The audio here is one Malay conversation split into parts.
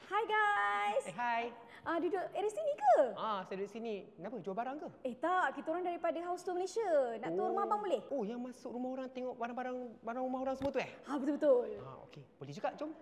Hai guys. Hai. Duduk di sini ke? Saya duduk sini. Kenapa? Jual barang ke? Tak, kita orang daripada House Tour Malaysia. Nak tour rumah abang boleh? Oh, yang masuk rumah orang tengok barang rumah orang semua tu Betul-betul. Okey. Boleh juga, jom.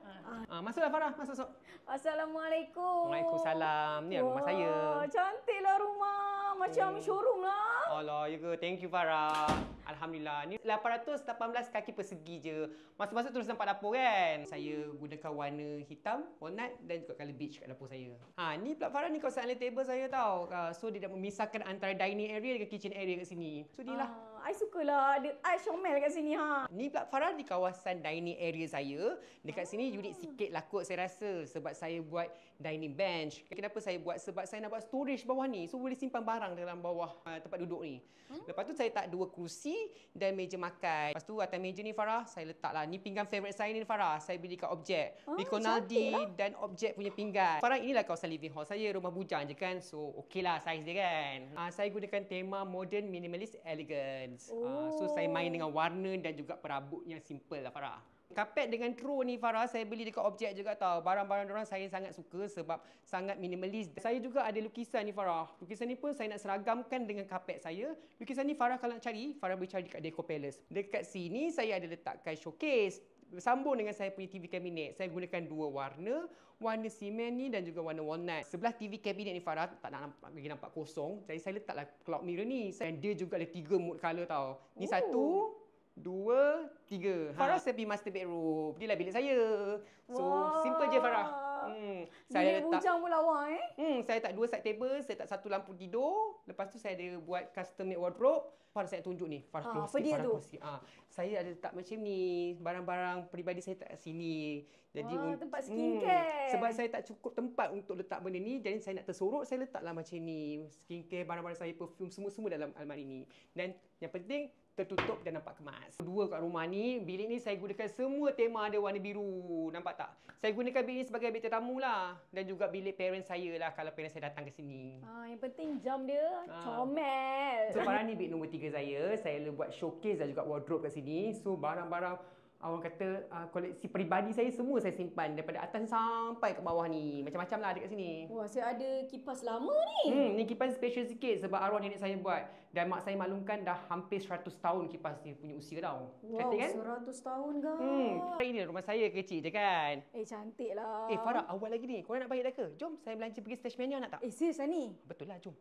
Masuklah Farah, masuk. Assalamualaikum. Waalaikumsalam. Ni rumah saya. Cantiklah rumah. Macam showroom lah. Alah, ya ke? Thank you Farah. Alhamdulillah. Ni 818 kaki persegi je. Masuk-masuk terus nampak dapur kan? Saya gunakan warna hitam, walnut dan juga colour beige kat dapur saya. Ni pula Farah, ni kawasan island table saya tau. So dia dah memisahkan antara dining area dengan kitchen area kat sini. So ni lah. I sukalah ada ice comel kat sini Ni pula Farah di kawasan dining area saya. Dekat sini unik sikit lah kot saya rasa. Sebab saya buat dining bench. Kenapa saya buat? Sebab saya nak buat storage bawah ni. So boleh simpan barang dalam bawah tempat duduk ni. Lepas tu saya tak 2 kerusi dan meja makan. Lepas tu atas meja ni Farah, saya letaklah. Ni pinggan favourite saya ni Farah. Saya beli kat Objek. Riconaldi dan Objek punya pinggan. Farah, inilah kawasan living hall saya. Rumah bujang je kan. So okey lah saiz dia kan. Saya gunakan tema modern, minimalist, elegance. So saya main dengan warna dan juga perabot yang simple lah Farah. Kapet dengan throw ni Farah, saya beli dekat Objek juga tau. Barang-barang diorang saya sangat suka sebab sangat minimalis. Saya juga ada lukisan ni Farah. Lukisan ni pun saya nak seragamkan dengan kapet saya. Lukisan ni Farah kalau nak cari, Farah boleh cari dekat Deco Palace. Dekat sini saya ada letakkan showcase. Sambung dengan saya punya TV cabinet. Saya gunakan 2 warna. Warna simen ni dan juga warna walnut. Sebelah TV cabinet ni Farah tak nak nampak kosong. Jadi saya letaklah cloud mirror ni. Dan dia juga ada 3 mood colour tau. Ni 1, 2, 3. Farah, saya pergi master bedroom. Inilah bilik saya. So, simple je Farah. Saya letak bujang pula awak saya letak 2 side table, saya letak 1 lampu tidur. Lepas tu saya ada buat custom made wardrobe. Farah, saya tunjuk ni. Farah close apa dia tu? Saya ada letak macam ni. Barang-barang peribadi saya letak kat sini. Jadi tempat skincare. Sebab saya tak cukup tempat untuk letak benda ni, jadi saya nak tersorok, saya letaklah macam ni. Skincare, barang-barang saya, perfume, semua dalam almari ni. Dan yang penting tertutup dan nampak kemas. 2 kat rumah ni, bilik ni saya gunakan semua tema ada warna biru. Nampak tak? Saya gunakan bilik ni sebagai bilik tetamu lah. Dan juga bilik parent saya lah kalau parent saya datang ke sini. Yang penting jam dia comel. So Farah, ni bilik nombor 3 saya. Saya buat showcase dan juga wardrobe kat sini. So barang-barang orang kata koleksi peribadi saya semua saya simpan daripada atas sampai ke bawah ni. Macam-macam lah ada kat sini. Wah, saya ada kipas lama ni. Ni kipas special sikit sebab arwah nenek saya buat. Dan mak saya maklumkan dah hampir 100 tahun kipas ni punya usia tau. Wow, cantik kan? 100 tahun guys. Ini rumah saya kecil je kan? Cantik lah. Farah, awal lagi ni. Korang nak balik dah ke? Jom saya belanja pergi Stash Mania, nak tak? Serius lah ni? Betul lah, jom.